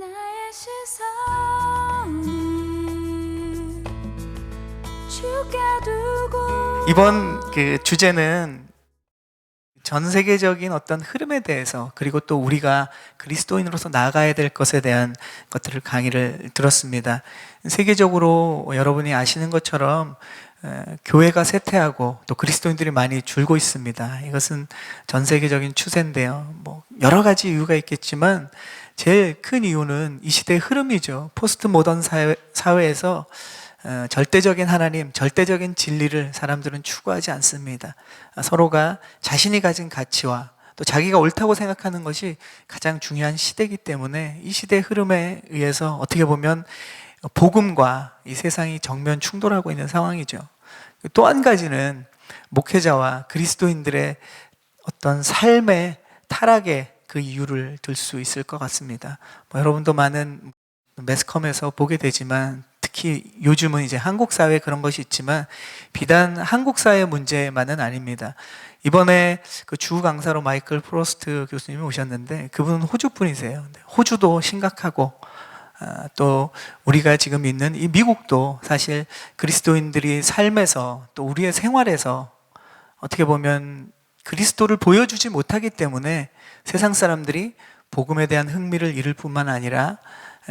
나의 시선을 주께 두고 이번 주제는 전 세계적인 어떤 흐름에 대해서, 그리고 또 우리가 그리스도인으로서 나아가야 될 것에 대한 것들을 강의를 들었습니다. 세계적으로 여러분이 아시는 것처럼 교회가 쇠퇴하고 또 그리스도인들이 많이 줄고 있습니다. 이것은 전 세계적인 추세인데요. 여러 가지 이유가 있겠지만 제일 큰 이유는 이 시대의 흐름이죠. 포스트 모던 사회에서 절대적인 하나님, 절대적인 진리를 사람들은 추구하지 않습니다. 서로가 자신이 가진 가치와 또 자기가 옳다고 생각하는 것이 가장 중요한 시대이기 때문에 이 시대의 흐름에 의해서 어떻게 보면 복음과 이 세상이 정면 충돌하고 있는 상황이죠. 또 한 가지는 목회자와 그리스도인들의 어떤 삶의 타락의 그 이유를 들 수 있을 것 같습니다. 여러분도 많은 매스컴에서 보게 되지만 특히 요즘은 이제 한국 사회에 그런 것이 있지만 비단 한국 사회 문제만은 아닙니다. 이번에 그 주 강사로 마이클 프로스트 교수님이 오셨는데 그분은 호주 분이세요. 호주도 심각하고 또 우리가 지금 있는 이 미국도 사실 그리스도인들이 삶에서 또 우리의 생활에서 어떻게 보면 그리스도를 보여주지 못하기 때문에 세상 사람들이 복음에 대한 흥미를 잃을 뿐만 아니라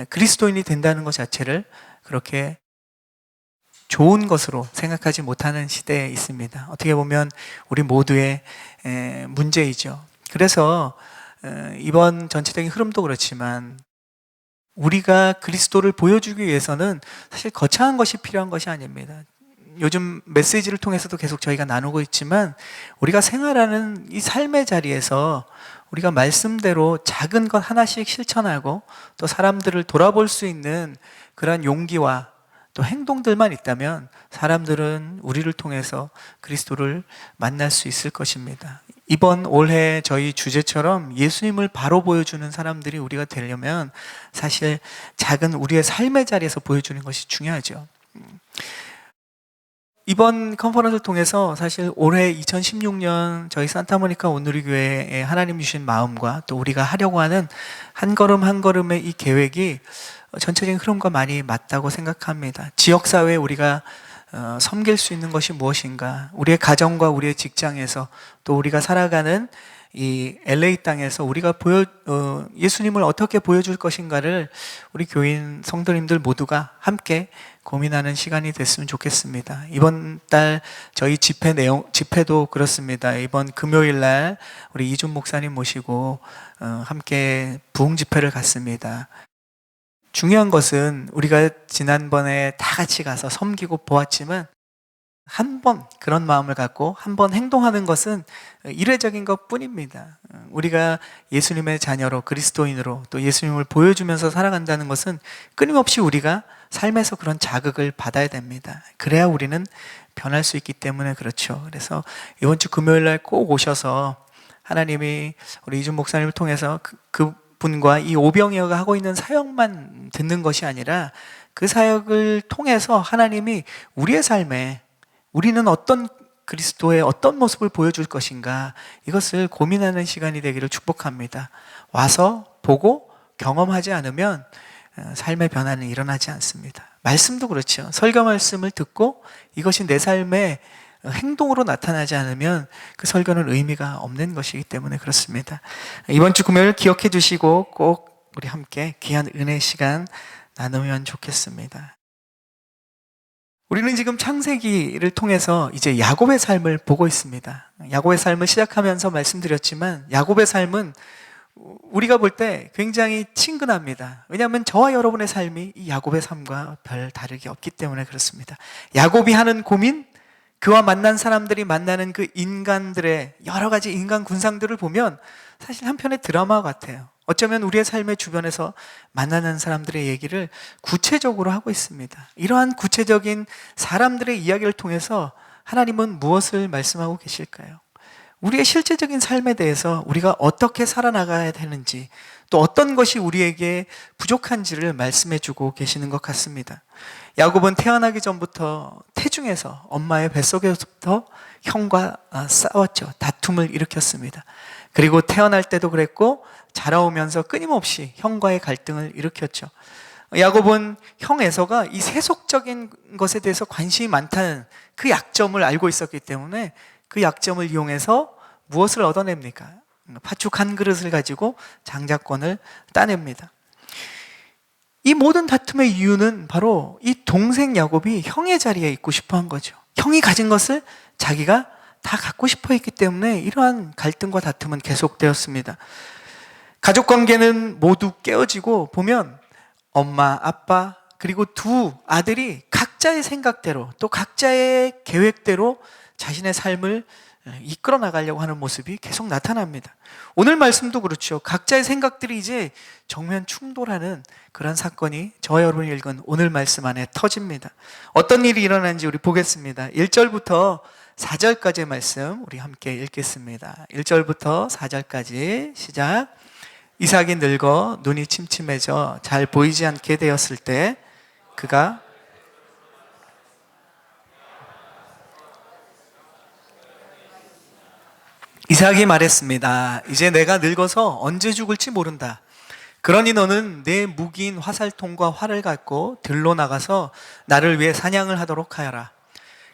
그리스도인이 된다는 것 자체를 그렇게 좋은 것으로 생각하지 못하는 시대에 있습니다. 어떻게 보면 우리 모두의 문제이죠. 그래서 이번 전체적인 흐름도 그렇지만 우리가 그리스도를 보여주기 위해서는 사실 거창한 것이 필요한 것이 아닙니다. 요즘 메시지를 통해서도 계속 저희가 나누고 있지만 우리가 생활하는 이 삶의 자리에서 우리가 말씀대로 작은 것 하나씩 실천하고 또 사람들을 돌아볼 수 있는 그런 용기와 또 행동들만 있다면 사람들은 우리를 통해서 그리스도를 만날 수 있을 것입니다. 이번 올해 저희 주제처럼 예수님을 바로 보여주는 사람들이 우리가 되려면 사실 작은 우리의 삶의 자리에서 보여주는 것이 중요하죠. 이번 컨퍼런스를 통해서 사실 올해 2016년 저희 산타모니카 온누리교회에 하나님 주신 마음과 또 우리가 하려고 하는 한 걸음 한 걸음의 이 계획이 전체적인 흐름과 많이 맞다고 생각합니다. 지역사회에 우리가 섬길 수 있는 것이 무엇인가, 우리의 가정과 우리의 직장에서 또 우리가 살아가는 이 LA 땅에서 우리가 예수님을 어떻게 보여줄 것인가를 우리 교인 성도님들 모두가 함께 고민하는 시간이 됐으면 좋겠습니다. 이번 달 저희 집회도 그렇습니다. 이번 금요일 날 우리 이준 목사님 모시고 함께 부흥 집회를 갔습니다. 중요한 것은 우리가 지난번에 다 같이 가서 섬기고 보았지만 한 번 그런 마음을 갖고 한 번 행동하는 것은 일회적인 것 뿐입니다. 우리가 예수님의 자녀로 그리스도인으로 또 예수님을 보여주면서 살아간다는 것은 끊임없이 우리가 삶에서 그런 자극을 받아야 됩니다. 그래야 우리는 변할 수 있기 때문에 그렇죠. 그래서 이번 주 금요일 날 꼭 오셔서 하나님이 우리 이준 목사님을 통해서 그분과 이 오병이어가 하고 있는 사역만 듣는 것이 아니라 그 사역을 통해서 하나님이 우리의 삶에 우리는 어떤 그리스도의 어떤 모습을 보여줄 것인가, 이것을 고민하는 시간이 되기를 축복합니다. 와서 보고 경험하지 않으면 삶의 변화는 일어나지 않습니다. 말씀도 그렇죠. 설교 말씀을 듣고 이것이 내 삶의 행동으로 나타나지 않으면 그 설교는 의미가 없는 것이기 때문에 그렇습니다. 이번 주 금요일 기억해 주시고 꼭 우리 함께 귀한 은혜 시간 나누면 좋겠습니다. 우리는 지금 창세기를 통해서 이제 야곱의 삶을 보고 있습니다. 야곱의 삶을 시작하면서 말씀드렸지만 야곱의 삶은 우리가 볼 때 굉장히 친근합니다. 왜냐하면 저와 여러분의 삶이 이 야곱의 삶과 별 다르게 없기 때문에 그렇습니다. 야곱이 하는 고민, 그와 만난 사람들이 만나는 그 인간들의 여러 가지 인간 군상들을 보면 사실 한편의 드라마 같아요. 어쩌면 우리의 삶의 주변에서 만나는 사람들의 얘기를 구체적으로 하고 있습니다. 이러한 구체적인 사람들의 이야기를 통해서 하나님은 무엇을 말씀하고 계실까요? 우리의 실제적인 삶에 대해서 우리가 어떻게 살아나가야 되는지, 또 어떤 것이 우리에게 부족한지를 말씀해주고 계시는 것 같습니다. 야곱은 태어나기 전부터 태중에서 엄마의 뱃속에서부터 형과 싸웠죠. 다툼을 일으켰습니다. 그리고 태어날 때도 그랬고 자라오면서 끊임없이 형과의 갈등을 일으켰죠. 야곱은 형 에서가 이 세속적인 것에 대해서 관심이 많다는 그 약점을 알고 있었기 때문에 그 약점을 이용해서 무엇을 얻어냅니까? 팥죽 한 그릇을 가지고 장자권을 따냅니다. 이 모든 다툼의 이유는 바로 이 동생 야곱이 형의 자리에 있고 싶어 한 거죠. 형이 가진 것을 자기가 다 갖고 싶어 했기 때문에 이러한 갈등과 다툼은 계속되었습니다. 가족 관계는 모두 깨어지고 보면 엄마, 아빠, 그리고 두 아들이 각자의 생각대로 또 각자의 계획대로 자신의 삶을 이끌어 나가려고 하는 모습이 계속 나타납니다. 오늘 말씀도 그렇죠. 각자의 생각들이 이제 정면 충돌하는 그런 사건이 저와 여러분이 읽은 오늘 말씀 안에 터집니다. 어떤 일이 일어나는지 우리 보겠습니다. 1절부터 4절까지의 말씀 우리 함께 읽겠습니다. 1절부터 4절까지 시작. 이삭이 늙어 눈이 침침해져 잘 보이지 않게 되었을 때 그가 이삭이 말했습니다. 이제 내가 늙어서 언제 죽을지 모른다. 그러니 너는 내 무기인 화살통과 활을 갖고 들로 나가서 나를 위해 사냥을 하도록 하여라.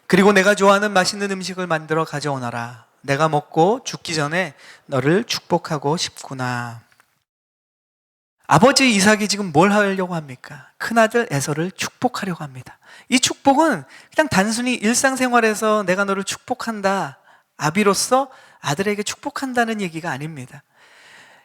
그리고 내가 좋아하는 맛있는 음식을 만들어 가져오너라. 내가 먹고 죽기 전에 너를 축복하고 싶구나. 아버지 이삭이 지금 뭘 하려고 합니까? 큰아들 에서를 축복하려고 합니다. 이 축복은 그냥 단순히 일상생활에서 내가 너를 축복한다, 아비로서 아들에게 축복한다는 얘기가 아닙니다.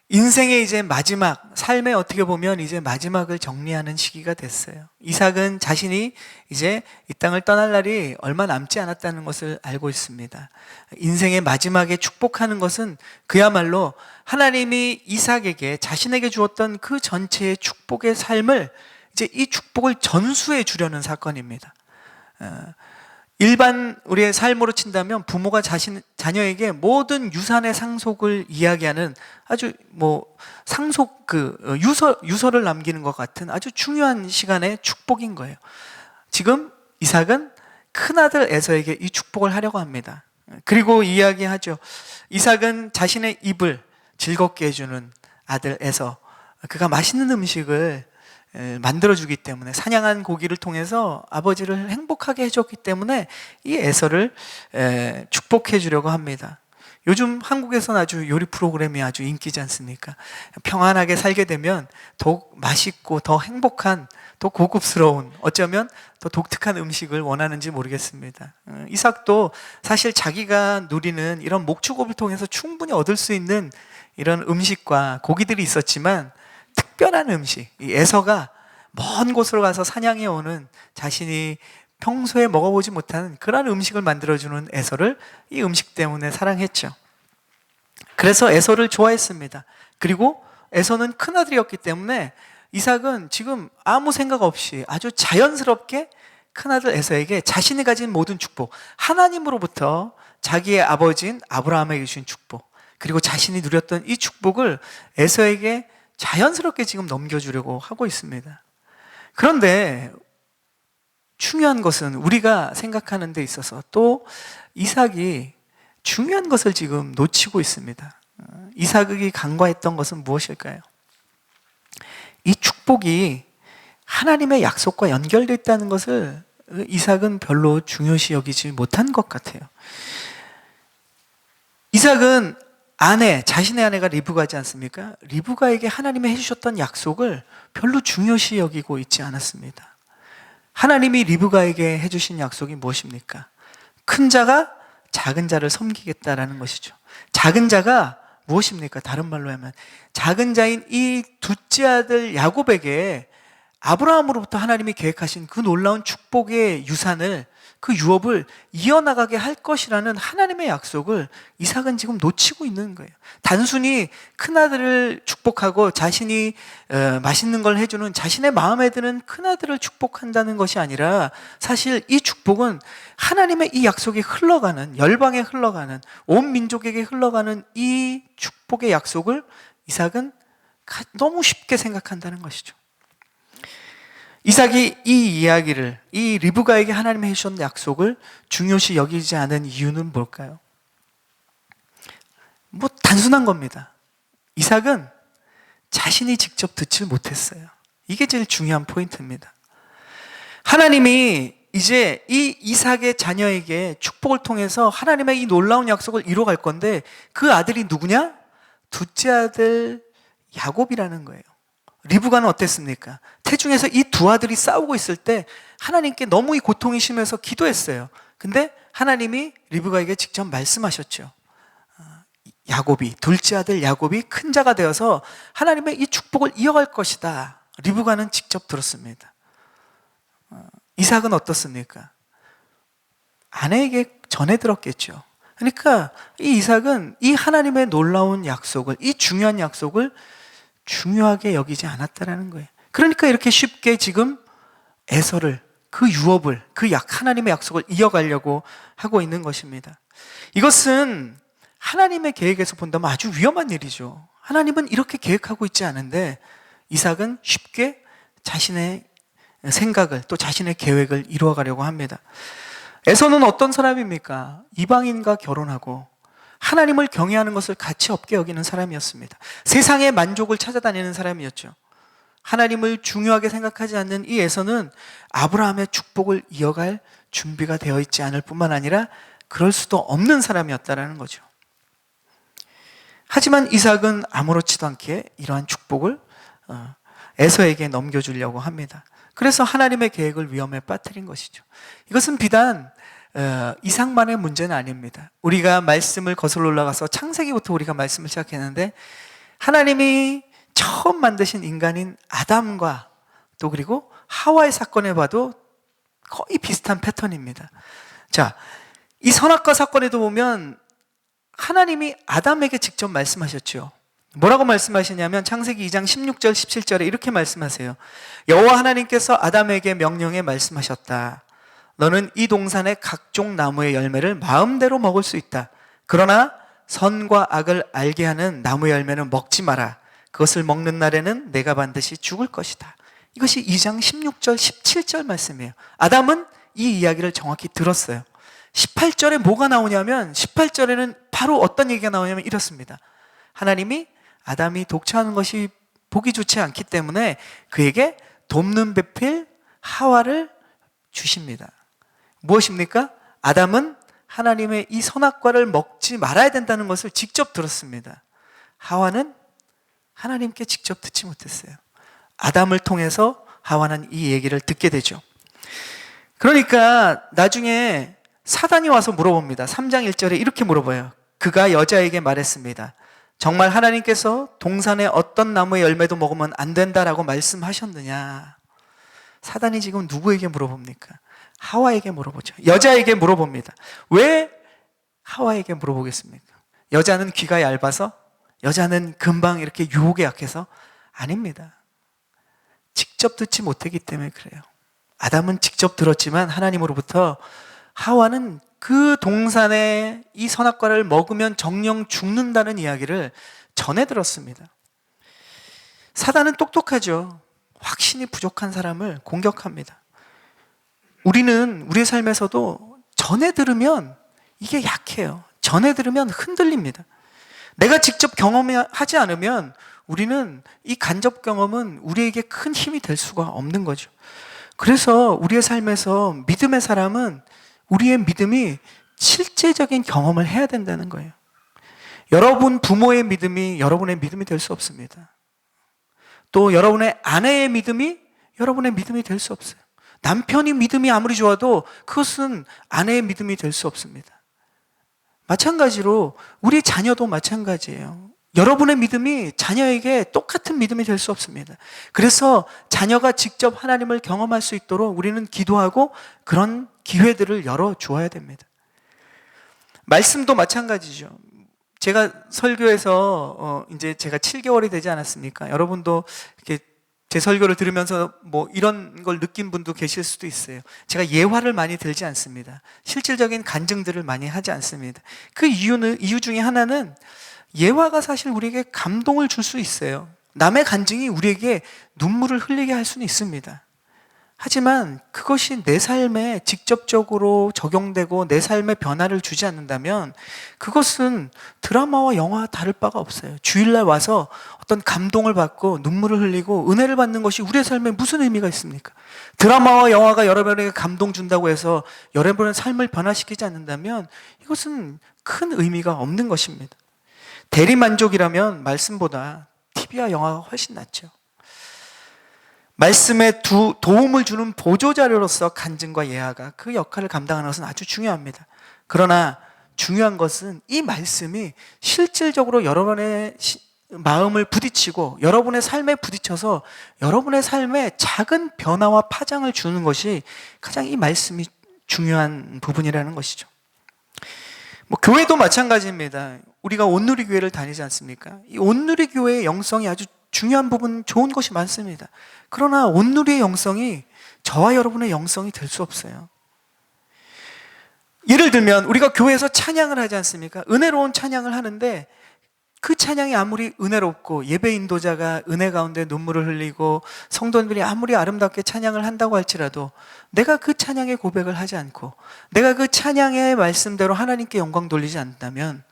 인생의 이제 마지막, 삶에 어떻게 보면 이제 마지막을 정리하는 시기가 됐어요. 이삭은 자신이 이제 이 땅을 떠날 날이 얼마 남지 않았다는 것을 알고 있습니다. 인생의 마지막에 축복하는 것은 그야말로 하나님이 이삭에게 자신에게 주었던 그 전체의 축복의 삶을 이제 이 축복을 전수해 주려는 사건입니다. 일반 우리의 삶으로 친다면 부모가 자녀에게 모든 유산의 상속을 이야기하는 아주 상속 유서를 남기는 것 같은 아주 중요한 시간의 축복인 거예요. 지금 이삭은 큰아들 에서에게 이 축복을 하려고 합니다. 그리고 이야기하죠. 이삭은 자신의 입을 즐겁게 해주는 아들 에서, 그가 맛있는 음식을 만들어주기 때문에, 사냥한 고기를 통해서 아버지를 행복하게 해줬기 때문에 이 에서를 축복해 주려고 합니다. 요즘 한국에서는 아주 요리 프로그램이 아주 인기지 않습니까? 평안하게 살게 되면 더욱 맛있고 더 행복한, 더 고급스러운, 어쩌면 더 독특한 음식을 원하는지 모르겠습니다. 이삭도 사실 자기가 누리는 이런 목축업을 통해서 충분히 얻을 수 있는 이런 음식과 고기들이 있었지만, 특별한 음식, 이 에서가 먼 곳으로 가서 사냥해 오는, 자신이 평소에 먹어보지 못하는 그런 음식을 만들어주는 에서를 이 음식 때문에 사랑했죠. 그래서 에서를 좋아했습니다. 그리고 에서는 큰아들이었기 때문에 이삭은 지금 아무 생각 없이 아주 자연스럽게 큰아들 에서에게 자신이 가진 모든 축복, 하나님으로부터 자기의 아버지인 아브라함에게 주신 축복, 그리고 자신이 누렸던 이 축복을 에서에게 자연스럽게 지금 넘겨주려고 하고 있습니다. 그런데 중요한 것은 우리가 생각하는 데 있어서 또 이삭이 중요한 것을 지금 놓치고 있습니다. 이삭이 간과했던 것은 무엇일까요? 이 축복이 하나님의 약속과 연결되어 있다는 것을 이삭은 별로 중요시 여기지 못한 것 같아요. 이삭은 자신의 아내가 리브가지 않습니까? 리브가에게 하나님이 해주셨던 약속을 별로 중요시 여기고 있지 않았습니다. 하나님이 리브가에게 해주신 약속이 무엇입니까? 큰 자가 작은 자를 섬기겠다라는 것이죠. 작은 자가 무엇입니까? 다른 말로 하면 작은 자인 이 둘째 아들 야곱에게 아브라함으로부터 하나님이 계획하신 그 놀라운 축복의 유산을, 그 유업을 이어나가게 할 것이라는 하나님의 약속을 이삭은 지금 놓치고 있는 거예요. 단순히 큰아들을 축복하고 자신이 맛있는 걸 해주는, 자신의 마음에 드는 큰아들을 축복한다는 것이 아니라, 사실 이 축복은 하나님의 이 약속이 흘러가는, 열방에 흘러가는, 온 민족에게 흘러가는 이 축복의 약속을 이삭은 너무 쉽게 생각한다는 것이죠. 이삭이 이 이야기를, 이 리브가에게 하나님이 해주신 약속을 중요시 여기지 않은 이유는 뭘까요? 단순한 겁니다. 이삭은 자신이 직접 듣질 못했어요. 이게 제일 중요한 포인트입니다. 하나님이 이제 이 이삭의 자녀에게 축복을 통해서 하나님의 이 놀라운 약속을 이뤄갈 건데 그 아들이 누구냐? 둘째 아들 야곱이라는 거예요. 리브가는 어땠습니까? 태중에서 이 두 아들이 싸우고 있을 때 하나님께 너무 이 고통이 심해서 기도했어요. 근데 하나님이 리브가에게 직접 말씀하셨죠. 야곱이, 둘째 아들 야곱이 큰 자가 되어서 하나님의 이 축복을 이어갈 것이다. 리브가는 직접 들었습니다. 이삭은 어떻습니까? 아내에게 전해 들었겠죠. 그러니까 이 이삭은 이 하나님의 놀라운 약속을, 이 중요한 약속을 중요하게 여기지 않았다라는 거예요. 그러니까 이렇게 쉽게 지금 에서를, 그 유업을, 하나님의 약속을 이어가려고 하고 있는 것입니다. 이것은 하나님의 계획에서 본다면 아주 위험한 일이죠. 하나님은 이렇게 계획하고 있지 않은데 이삭은 쉽게 자신의 생각을, 또 자신의 계획을 이루어가려고 합니다. 에서는 어떤 사람입니까? 이방인과 결혼하고 하나님을 경외하는 것을 가치 없게 여기는 사람이었습니다. 세상의 만족을 찾아다니는 사람이었죠. 하나님을 중요하게 생각하지 않는 이 에서는 아브라함의 축복을 이어갈 준비가 되어 있지 않을 뿐만 아니라 그럴 수도 없는 사람이었다라는 거죠. 하지만 이삭은 아무렇지도 않게 이러한 축복을 에서에게 넘겨주려고 합니다. 그래서 하나님의 계획을 위험에 빠뜨린 것이죠. 이것은 비단 이삭만의 문제는 아닙니다. 우리가 말씀을 거슬러 올라가서 창세기부터 우리가 말씀을 시작했는데 하나님이 처음 만드신 인간인 아담과 또 그리고 하와의 사건에 봐도 거의 비슷한 패턴입니다. 자, 이 선악과 사건에도 보면 하나님이 아담에게 직접 말씀하셨죠. 뭐라고 말씀하시냐면 창세기 2장 16절 17절에 이렇게 말씀하세요. 여호와 하나님께서 아담에게 명령해 말씀하셨다. 너는 이 동산의 각종 나무의 열매를 마음대로 먹을 수 있다. 그러나 선과 악을 알게 하는 나무의 열매는 먹지 마라. 그것을 먹는 날에는 내가 반드시 죽을 것이다. 이것이 2장 16절 17절 말씀이에요. 아담은 이 이야기를 정확히 들었어요. 18절에 뭐가 나오냐면 18절에는 바로 어떤 얘기가 나오냐면 이렇습니다. 하나님이 아담이 독차하는 것이 보기 좋지 않기 때문에 그에게 돕는 배필 하와를 주십니다. 무엇입니까? 아담은 하나님의 이 선악과를 먹지 말아야 된다는 것을 직접 들었습니다. 하와는 하나님께 직접 듣지 못했어요. 아담을 통해서 하와는 이 얘기를 듣게 되죠. 그러니까 나중에 사단이 와서 물어봅니다. 3장 1절에 이렇게 물어봐요. 그가 여자에게 말했습니다. 정말 하나님께서 동산의 어떤 나무의 열매도 먹으면 안 된다라고 말씀하셨느냐? 사단이 지금 누구에게 물어봅니까? 하와에게 물어보죠. 여자에게 물어봅니다. 왜 하와에게 물어보겠습니까? 여자는 귀가 얇아서? 여자는 금방 이렇게 유혹에 약해서? 아닙니다. 직접 듣지 못했기 때문에 그래요. 아담은 직접 들었지만 하나님으로부터 하와는 그 동산의 이 선악과를 먹으면 정령 죽는다는 이야기를 전해 들었습니다. 사단은 똑똑하죠. 확신이 부족한 사람을 공격합니다. 우리는 우리의 삶에서도 전해 들으면 이게 약해요. 전해 들으면 흔들립니다. 내가 직접 경험하지 않으면 우리는 이 간접 경험은 우리에게 큰 힘이 될 수가 없는 거죠. 그래서 우리의 삶에서 믿음의 사람은 우리의 믿음이 실제적인 경험을 해야 된다는 거예요. 여러분 부모의 믿음이 여러분의 믿음이 될 수 없습니다. 또 여러분의 아내의 믿음이 여러분의 믿음이 될 수 없어요. 남편이 믿음이 아무리 좋아도 그것은 아내의 믿음이 될 수 없습니다. 마찬가지로 우리 자녀도 마찬가지예요. 여러분의 믿음이 자녀에게 똑같은 믿음이 될 수 없습니다. 그래서 자녀가 직접 하나님을 경험할 수 있도록 우리는 기도하고 그런 기회들을 열어주어야 됩니다. 말씀도 마찬가지죠. 제가 설교에서 이제 제가 7개월이 되지 않았습니까? 여러분도 이렇게 제 설교를 들으면서 뭐 이런 걸 느낀 분도 계실 수도 있어요. 제가 예화를 많이 들지 않습니다. 실질적인 간증들을 많이 하지 않습니다. 그 이유 중에 하나는 예화가 사실 우리에게 감동을 줄 수 있어요. 남의 간증이 우리에게 눈물을 흘리게 할 수는 있습니다. 하지만 그것이 내 삶에 직접적으로 적용되고 내 삶에 변화를 주지 않는다면 그것은 드라마와 영화와 다를 바가 없어요. 주일날 와서 어떤 감동을 받고 눈물을 흘리고 은혜를 받는 것이 우리의 삶에 무슨 의미가 있습니까? 드라마와 영화가 여러분에게 감동 준다고 해서 여러분의 삶을 변화시키지 않는다면 이것은 큰 의미가 없는 것입니다. 대리만족이라면 말씀보다 TV와 영화가 훨씬 낫죠. 말씀에 도움을 주는 보조자료로서 간증과 예화가 그 역할을 감당하는 것은 아주 중요합니다. 그러나 중요한 것은 이 말씀이 실질적으로 여러분의 마음을 부딪히고 여러분의 삶에 부딪혀서 여러분의 삶에 작은 변화와 파장을 주는 것이 가장 이 말씀이 중요한 부분이라는 것이죠. 교회도 마찬가지입니다. 우리가 온누리교회를 다니지 않습니까? 이 온누리교회의 영성이 아주 중요한 부분, 좋은 것이 많습니다. 그러나 온누리의 영성이 저와 여러분의 영성이 될 수 없어요. 예를 들면 우리가 교회에서 찬양을 하지 않습니까? 은혜로운 찬양을 하는데 그 찬양이 아무리 은혜롭고 예배 인도자가 은혜 가운데 눈물을 흘리고 성도들이 아무리 아름답게 찬양을 한다고 할지라도 내가 그 찬양의 고백을 하지 않고 내가 그 찬양의 말씀대로 하나님께 영광 돌리지 않는다면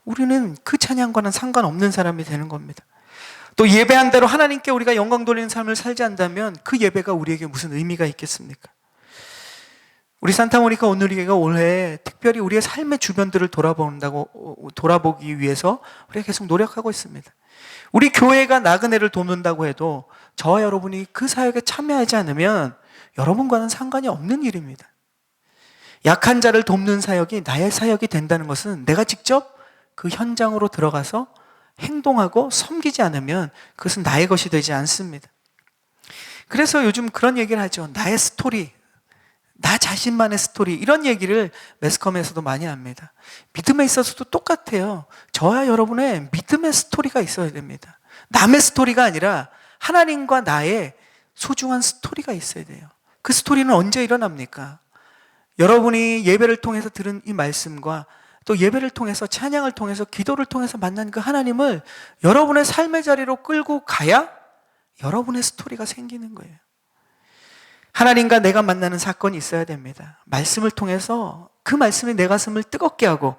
우리는 그 찬양과는 상관없는 사람이 되는 겁니다. 또 예배한 대로 하나님께 우리가 영광 돌리는 삶을 살지 않는다면 그 예배가 우리에게 무슨 의미가 있겠습니까? 우리 산타모니카 온누리교회가 올해 특별히 우리의 삶의 주변들을 돌아보기 위해서 우리가 계속 노력하고 있습니다. 우리 교회가 나그네를 돕는다고 해도 저와 여러분이 그 사역에 참여하지 않으면 여러분과는 상관이 없는 일입니다. 약한 자를 돕는 사역이 나의 사역이 된다는 것은 내가 직접 그 현장으로 들어가서 행동하고 섬기지 않으면 그것은 나의 것이 되지 않습니다. 그래서 요즘 그런 얘기를 하죠. 나의 스토리, 나 자신만의 스토리, 이런 얘기를 매스컴에서도 많이 합니다. 믿음에 있어서도 똑같아요. 저와 여러분의 믿음의 스토리가 있어야 됩니다. 남의 스토리가 아니라 하나님과 나의 소중한 스토리가 있어야 돼요. 그 스토리는 언제 일어납니까? 여러분이 예배를 통해서 들은 이 말씀과 또 예배를 통해서, 찬양을 통해서, 기도를 통해서 만난 그 하나님을 여러분의 삶의 자리로 끌고 가야 여러분의 스토리가 생기는 거예요. 하나님과 내가 만나는 사건이 있어야 됩니다. 말씀을 통해서 그 말씀이 내 가슴을 뜨겁게 하고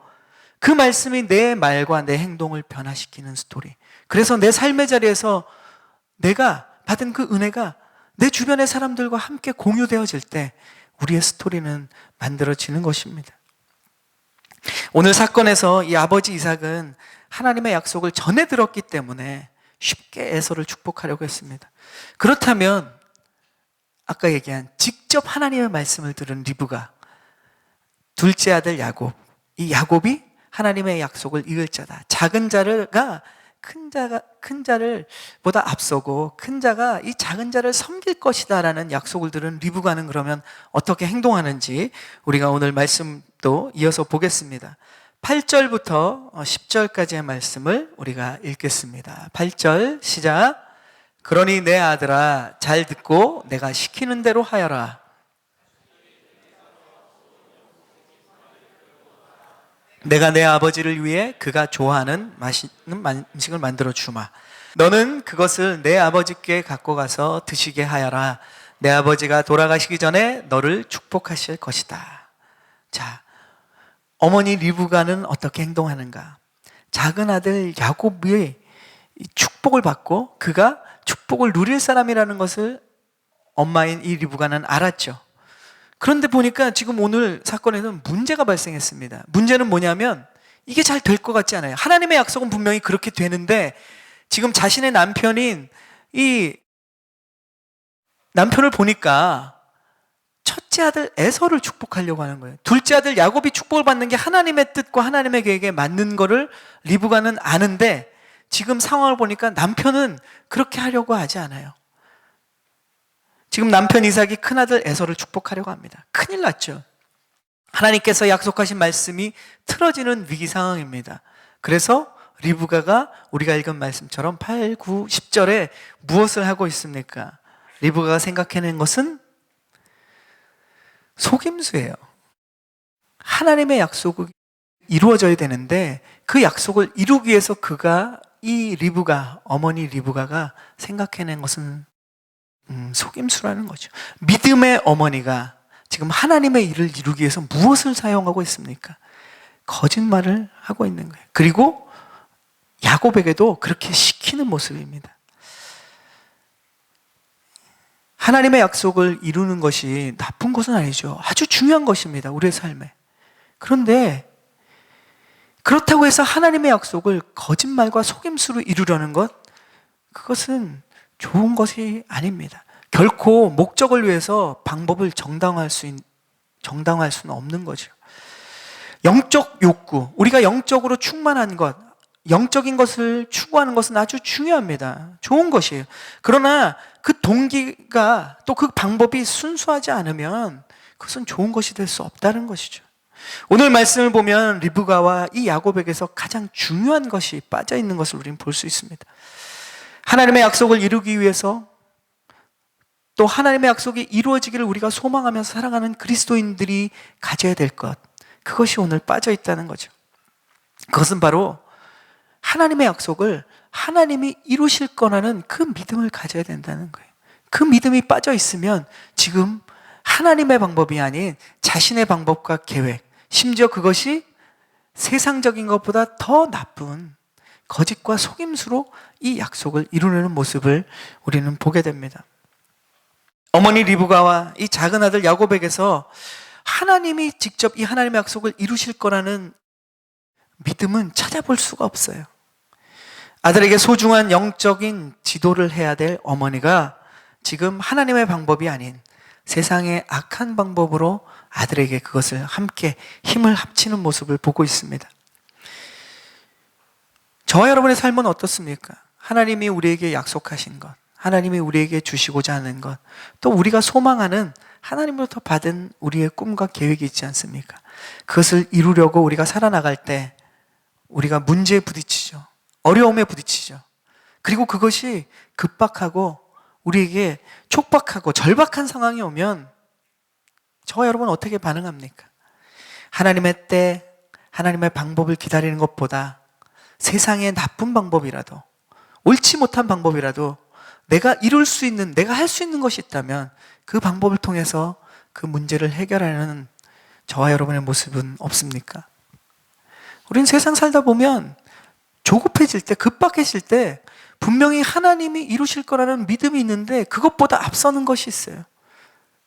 그 말씀이 내 말과 내 행동을 변화시키는 스토리. 그래서 내 삶의 자리에서 내가 받은 그 은혜가 내 주변의 사람들과 함께 공유되어질 때 우리의 스토리는 만들어지는 것입니다. 오늘 사건에서 이 아버지 이삭은 하나님의 약속을 전해 들었기 때문에 쉽게 에서를 축복하려고 했습니다. 그렇다면 아까 얘기한 직접 하나님의 말씀을 들은 리브가 둘째 아들 야곱, 이 야곱이 하나님의 약속을 이을 자다. 작은 자가 큰 자를 보다 앞서고 큰 자가 이 작은 자를 섬길 것이다 라는 약속을 들은 리브가는 그러면 어떻게 행동하는지 우리가 오늘 말씀도 이어서 보겠습니다. 8절부터 10절까지의 말씀을 우리가 읽겠습니다. 8절 시작. 그러니 내 아들아 잘 듣고 내가 시키는 대로 하여라. 내가 내 아버지를 위해 그가 좋아하는 맛있는 음식을 만들어 주마. 너는 그것을 내 아버지께 갖고 가서 드시게 하여라. 내 아버지가 돌아가시기 전에 너를 축복하실 것이다. 자, 어머니 리브가는 어떻게 행동하는가? 작은 아들 야곱의 축복을 받고 그가 축복을 누릴 사람이라는 것을 엄마인 이 리브가는 알았죠. 그런데 보니까 지금 오늘 사건에는 문제가 발생했습니다. 문제는 뭐냐면 이게 잘 될 것 같지 않아요. 하나님의 약속은 분명히 그렇게 되는데 지금 자신의 남편인 이 남편을 보니까 첫째 아들 에서를 축복하려고 하는 거예요. 둘째 아들 야곱이 축복을 받는 게 하나님의 뜻과 하나님의 계획에 맞는 거를 리브가는 아는데 지금 상황을 보니까 남편은 그렇게 하려고 하지 않아요. 지금 남편 이삭이 큰아들 에서를 축복하려고 합니다. 큰일 났죠. 하나님께서 약속하신 말씀이 틀어지는 위기 상황입니다. 그래서 리브가가 우리가 읽은 말씀처럼 8, 9, 10절에 무엇을 하고 있습니까? 리브가가 생각해낸 것은 속임수예요. 하나님의 약속이 이루어져야 되는데 그 약속을 이루기 위해서 어머니 리브가가 생각해낸 것은 속임수라는 거죠. 믿음의 어머니가 지금 하나님의 일을 이루기 위해서 무엇을 사용하고 있습니까? 거짓말을 하고 있는 거예요. 그리고 야곱에게도 그렇게 시키는 모습입니다. 하나님의 약속을 이루는 것이 나쁜 것은 아니죠. 아주 중요한 것입니다. 우리의 삶에. 그런데 그렇다고 해서 하나님의 약속을 거짓말과 속임수로 이루려는 것, 그것은 좋은 것이 아닙니다. 결코 목적을 위해서 방법을 정당화할 수는 없는 거죠. 영적 욕구, 우리가 영적으로 충만한 것, 영적인 것을 추구하는 것은 아주 중요합니다. 좋은 것이에요. 그러나 그 동기가 또 그 방법이 순수하지 않으면 그것은 좋은 것이 될 수 없다는 것이죠. 오늘 말씀을 보면 리브가와 이 야곱에게서 가장 중요한 것이 빠져 있는 것을 우리는 볼 수 있습니다. 하나님의 약속을 이루기 위해서 또 하나님의 약속이 이루어지기를 우리가 소망하면서 살아가는 그리스도인들이 가져야 될 것, 그것이 오늘 빠져 있다는 거죠. 그것은 바로 하나님의 약속을 하나님이 이루실 거라는 그 믿음을 가져야 된다는 거예요. 그 믿음이 빠져 있으면 지금 하나님의 방법이 아닌 자신의 방법과 계획, 심지어 그것이 세상적인 것보다 더 나쁜 거짓과 속임수로 이 약속을 이루려는 모습을 우리는 보게 됩니다. 어머니 리브가와 이 작은 아들 야곱에게서 하나님이 직접 이 하나님의 약속을 이루실 거라는 믿음은 찾아볼 수가 없어요. 아들에게 소중한 영적인 지도를 해야 될 어머니가 지금 하나님의 방법이 아닌 세상의 악한 방법으로 아들에게 그것을 함께 힘을 합치는 모습을 보고 있습니다. 저와 여러분의 삶은 어떻습니까? 하나님이 우리에게 약속하신 것, 하나님이 우리에게 주시고자 하는 것, 또 우리가 소망하는 하나님으로부터 받은 우리의 꿈과 계획이 있지 않습니까? 그것을 이루려고 우리가 살아나갈 때 우리가 문제에 부딪히죠. 어려움에 부딪히죠. 그리고 그것이 급박하고 우리에게 촉박하고 절박한 상황이 오면 저와 여러분은 어떻게 반응합니까? 하나님의 때, 하나님의 방법을 기다리는 것보다 세상의 나쁜 방법이라도, 옳지 못한 방법이라도 내가 이룰 수 있는, 내가 할 수 있는 것이 있다면 그 방법을 통해서 그 문제를 해결하는 저와 여러분의 모습은 없습니까? 우린 세상 살다 보면 조급해질 때, 급박해질 때 분명히 하나님이 이루실 거라는 믿음이 있는데 그것보다 앞서는 것이 있어요.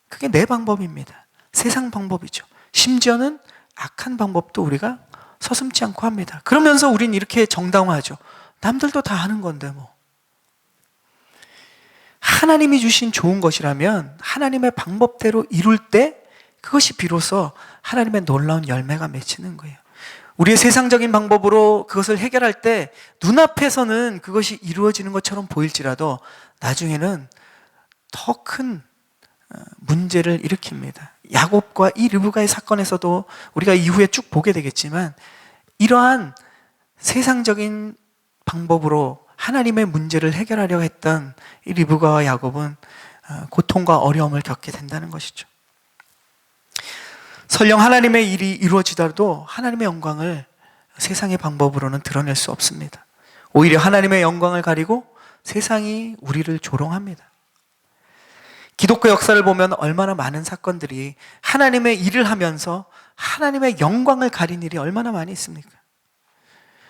그게 내 방법입니다. 세상 방법이죠. 심지어는 악한 방법도 우리가 서슴지 않고 합니다. 그러면서 우린 이렇게 정당화하죠. 남들도 다 하는 건데 뭐. 하나님이 주신 좋은 것이라면 하나님의 방법대로 이룰 때 그것이 비로소 하나님의 놀라운 열매가 맺히는 거예요. 우리의 세상적인 방법으로 그것을 해결할 때 눈앞에서는 그것이 이루어지는 것처럼 보일지라도 나중에는 더 큰 문제를 일으킵니다. 야곱과 이 리브가의 사건에서도 우리가 이후에 쭉 보게 되겠지만 이러한 세상적인 방법으로 하나님의 문제를 해결하려고 했던 이 리브가와 야곱은 고통과 어려움을 겪게 된다는 것이죠. 설령 하나님의 일이 이루어지더라도 하나님의 영광을 세상의 방법으로는 드러낼 수 없습니다. 오히려 하나님의 영광을 가리고 세상이 우리를 조롱합니다. 기독교 역사를 보면 얼마나 많은 사건들이 하나님의 일을 하면서 하나님의 영광을 가린 일이 얼마나 많이 있습니까?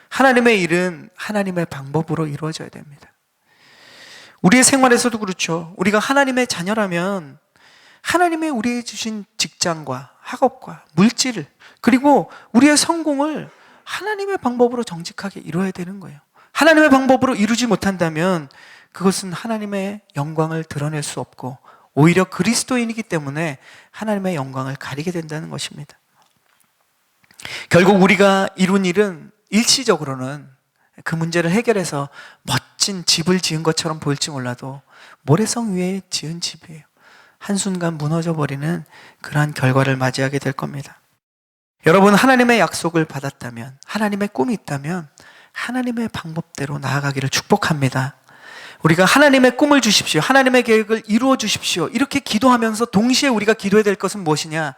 하나님의 일은 하나님의 방법으로 이루어져야 됩니다. 우리의 생활에서도 그렇죠. 우리가 하나님의 자녀라면 하나님의 우리에게 주신 직장과 학업과 물질을, 그리고 우리의 성공을 하나님의 방법으로 정직하게 이루어야 되는 거예요. 하나님의 방법으로 이루지 못한다면 그것은 하나님의 영광을 드러낼 수 없고 오히려 그리스도인이기 때문에 하나님의 영광을 가리게 된다는 것입니다. 결국 우리가 이룬 일은 일시적으로는 그 문제를 해결해서 멋진 집을 지은 것처럼 보일지 몰라도 모래성 위에 지은 집이에요. 한순간 무너져 버리는 그러한 결과를 맞이하게 될 겁니다. 여러분, 하나님의 약속을 받았다면, 하나님의 꿈이 있다면 하나님의 방법대로 나아가기를 축복합니다. 우리가 하나님의 꿈을 주십시오, 하나님의 계획을 이루어 주십시오, 이렇게 기도하면서 동시에 우리가 기도해야 될 것은 무엇이냐?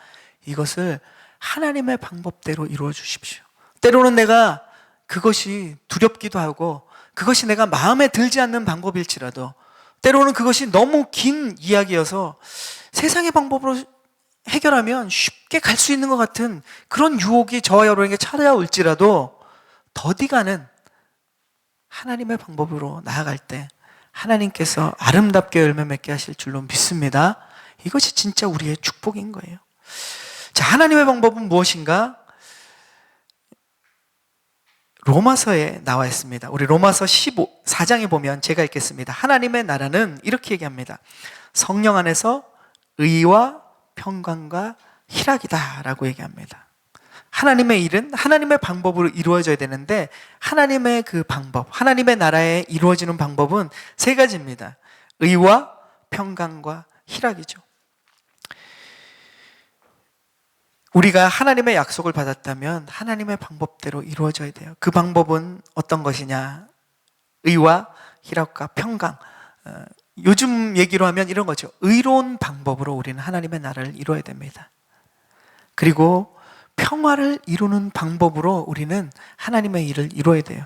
이것을 하나님의 방법대로 이루어 주십시오. 때로는 내가 그것이 두렵기도 하고 그것이 내가 마음에 들지 않는 방법일지라도 때로는 그것이 너무 긴 이야기여서 세상의 방법으로 해결하면 쉽게 갈 수 있는 것 같은 그런 유혹이 저와 여러분에게 찾아올지라도 더디가는 하나님의 방법으로 나아갈 때 하나님께서 아름답게 열매 맺게 하실 줄로 믿습니다. 이것이 진짜 우리의 축복인 거예요. 자, 하나님의 방법은 무엇인가? 로마서에 나와 있습니다. 우리 로마서 4장에 보면 제가 읽겠습니다. 하나님의 나라는 이렇게 얘기합니다. 성령 안에서 의와 평강과 희락이다 라고 얘기합니다. 하나님의 일은 하나님의 방법으로 이루어져야 되는데 하나님의 그 방법, 하나님의 나라에 이루어지는 방법은 세 가지입니다. 의와 평강과 희락이죠. 우리가 하나님의 약속을 받았다면 하나님의 방법대로 이루어져야 돼요. 그 방법은 어떤 것이냐? 의와 희락과 평강. 요즘 얘기로 하면 이런 거죠. 의로운 방법으로 우리는 하나님의 나라를 이루어야 됩니다. 그리고 평화를 이루는 방법으로 우리는 하나님의 일을 이루어야 돼요.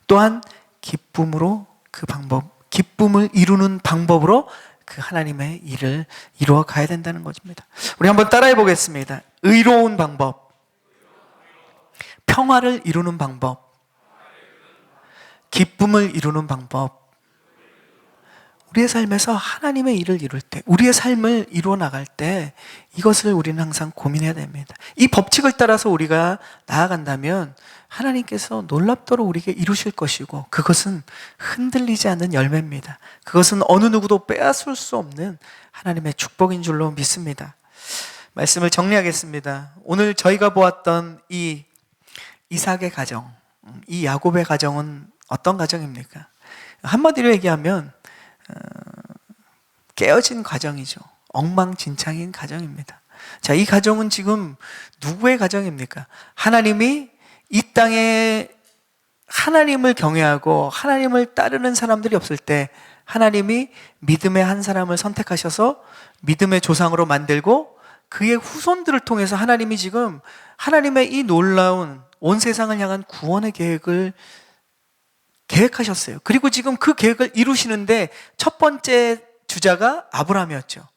또한 기쁨으로 그 방법, 기쁨을 이루는 방법으로 그 하나님의 일을 이루어 가야 된다는 것입니다. 우리 한번 따라해 보겠습니다. 의로운 방법, 평화를 이루는 방법, 기쁨을 이루는 방법. 우리의 삶에서 하나님의 일을 이룰 때, 우리의 삶을 이루어 나갈 때 이것을 우리는 항상 고민해야 됩니다. 이 법칙을 따라서 우리가 나아간다면 하나님께서 놀랍도록 우리에게 이루실 것이고 그것은 흔들리지 않는 열매입니다. 그것은 어느 누구도 빼앗을 수 없는 하나님의 축복인 줄로 믿습니다. 말씀을 정리하겠습니다. 오늘 저희가 보았던 이 이삭의 가정, 이 야곱의 가정은 어떤 가정입니까? 한마디로 얘기하면 깨어진 가정이죠. 엉망진창인 가정입니다. 자, 이 가정은 지금 누구의 가정입니까? 하나님이 이 땅에 하나님을 경외하고 하나님을 따르는 사람들이 없을 때 하나님이 믿음의 한 사람을 선택하셔서 믿음의 조상으로 만들고 그의 후손들을 통해서 하나님이 지금 하나님의 이 놀라운 온 세상을 향한 구원의 계획을 계획하셨어요. 그리고 지금 그 계획을 이루시는데 첫 번째 주자가 아브라함이었죠.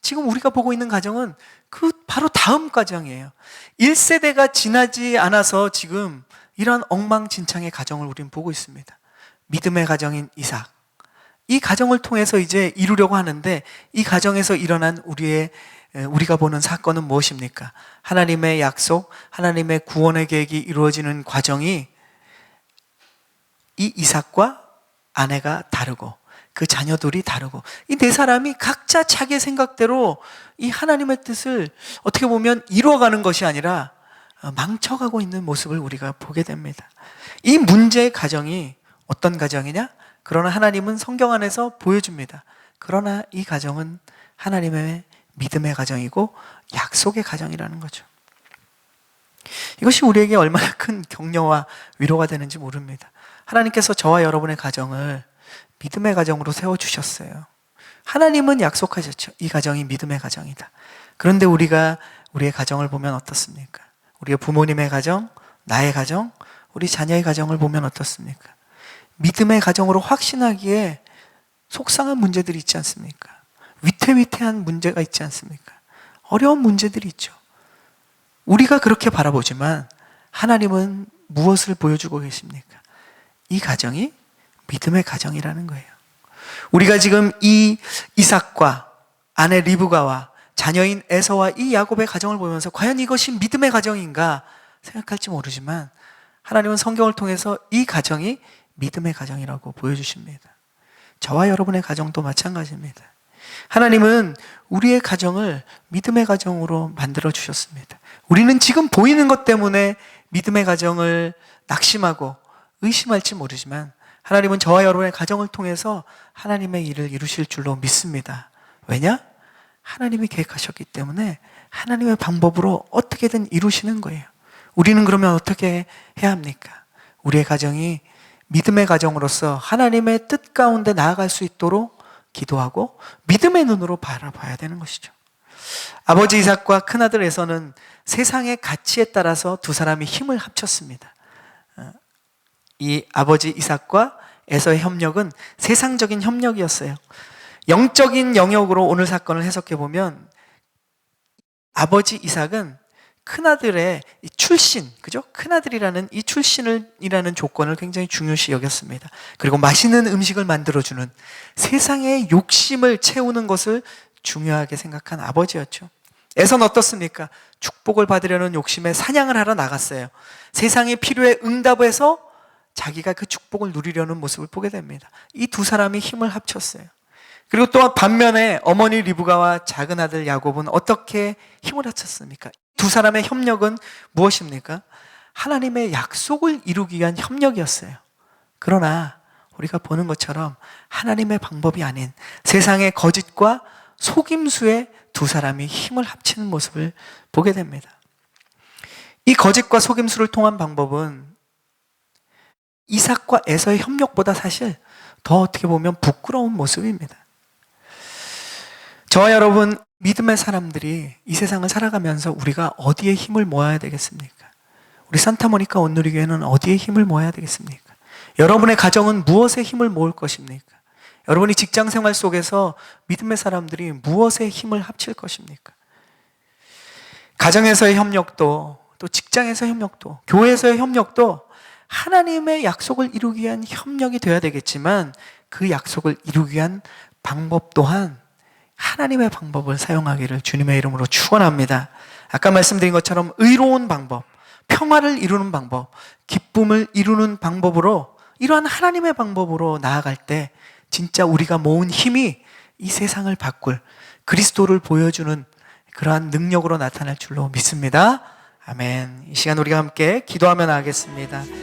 지금 우리가 보고 있는 가정은 그 바로 다음 가정이에요. 1세대가 지나지 않아서 지금 이런 엉망진창의 가정을 우리는 보고 있습니다. 믿음의 가정인 이삭. 이 가정을 통해서 이제 이루려고 하는데 이 가정에서 일어난 우리가 보는 사건은 무엇입니까? 하나님의 약속, 하나님의 구원의 계획이 이루어지는 과정이 이 이삭과 아내가 다르고 그 자녀들이 다르고 이 네 사람이 각자 자기의 생각대로 이 하나님의 뜻을 어떻게 보면 이루어가는 것이 아니라 망쳐가고 있는 모습을 우리가 보게 됩니다. 이 문제의 가정이 어떤 가정이냐? 그러나 하나님은 성경 안에서 보여줍니다. 그러나 이 가정은 하나님의 믿음의 가정이고 약속의 가정이라는 거죠. 이것이 우리에게 얼마나 큰 격려와 위로가 되는지 모릅니다. 하나님께서 저와 여러분의 가정을 믿음의 가정으로 세워주셨어요. 하나님은 약속하셨죠. 이 가정이 믿음의 가정이다. 그런데 우리가 우리의 가정을 보면 어떻습니까? 우리의 부모님의 가정, 나의 가정, 우리 자녀의 가정을 보면 어떻습니까? 믿음의 가정으로 확신하기에 속상한 문제들이 있지 않습니까? 위태위태한 문제가 있지 않습니까? 어려운 문제들이 있죠. 우리가 그렇게 바라보지만 하나님은 무엇을 보여주고 계십니까? 이 가정이 믿음의 가정이라는 거예요. 우리가 지금 이 이삭과 아내 리브가와 자녀인 에서와 이 야곱의 가정을 보면서 과연 이것이 믿음의 가정인가 생각할지 모르지만 하나님은 성경을 통해서 이 가정이 믿음의 가정이라고 보여주십니다. 저와 여러분의 가정도 마찬가지입니다. 하나님은 우리의 가정을 믿음의 가정으로 만들어 주셨습니다. 우리는 지금 보이는 것 때문에 믿음의 가정을 낙심하고 의심할지 모르지만 하나님은 저와 여러분의 가정을 통해서 하나님의 일을 이루실 줄로 믿습니다. 왜냐? 하나님이 계획하셨기 때문에 하나님의 방법으로 어떻게든 이루시는 거예요. 우리는 그러면 어떻게 해야 합니까? 우리의 가정이 믿음의 가정으로서 하나님의 뜻 가운데 나아갈 수 있도록 기도하고 믿음의 눈으로 바라봐야 되는 것이죠. 아버지 이삭과 큰아들 에서는 세상의 가치에 따라서 두 사람이 힘을 합쳤습니다. 이 아버지 이삭과 에서의 협력은 세상적인 협력이었어요. 영적인 영역으로 오늘 사건을 해석해 보면 아버지 이삭은 큰아들의 이 출신, 그죠? 큰아들이라는 이 출신이라는 조건을 굉장히 중요시 여겼습니다. 그리고 맛있는 음식을 만들어주는, 세상의 욕심을 채우는 것을 중요하게 생각한 아버지였죠. 에서는 어떻습니까? 축복을 받으려는 욕심에 사냥을 하러 나갔어요. 세상의 필요에 응답해서 자기가 그 축복을 누리려는 모습을 보게 됩니다. 이 두 사람이 힘을 합쳤어요. 그리고 또 반면에 어머니 리브가와 작은 아들 야곱은 어떻게 힘을 합쳤습니까? 두 사람의 협력은 무엇입니까? 하나님의 약속을 이루기 위한 협력이었어요. 그러나 우리가 보는 것처럼 하나님의 방법이 아닌 세상의 거짓과 속임수에 두 사람이 힘을 합치는 모습을 보게 됩니다. 이 거짓과 속임수를 통한 방법은 이삭과 에서의 협력보다 사실 더 어떻게 보면 부끄러운 모습입니다. 저와 여러분, 믿음의 사람들이 이 세상을 살아가면서 우리가 어디에 힘을 모아야 되겠습니까? 우리 산타모니카 온누리교회는 어디에 힘을 모아야 되겠습니까? 여러분의 가정은 무엇에 힘을 모을 것입니까? 여러분이 직장생활 속에서 믿음의 사람들이 무엇에 힘을 합칠 것입니까? 가정에서의 협력도, 또 직장에서의 협력도, 교회에서의 협력도 하나님의 약속을 이루기 위한 협력이 되어야 되겠지만 그 약속을 이루기 위한 방법 또한 하나님의 방법을 사용하기를 주님의 이름으로 축원합니다. 아까 말씀드린 것처럼 의로운 방법, 평화를 이루는 방법, 기쁨을 이루는 방법으로, 이러한 하나님의 방법으로 나아갈 때 진짜 우리가 모은 힘이 이 세상을 바꿀 그리스도를 보여주는 그러한 능력으로 나타날 줄로 믿습니다. 아멘. 이 시간 우리가 함께 기도하며 나가겠습니다.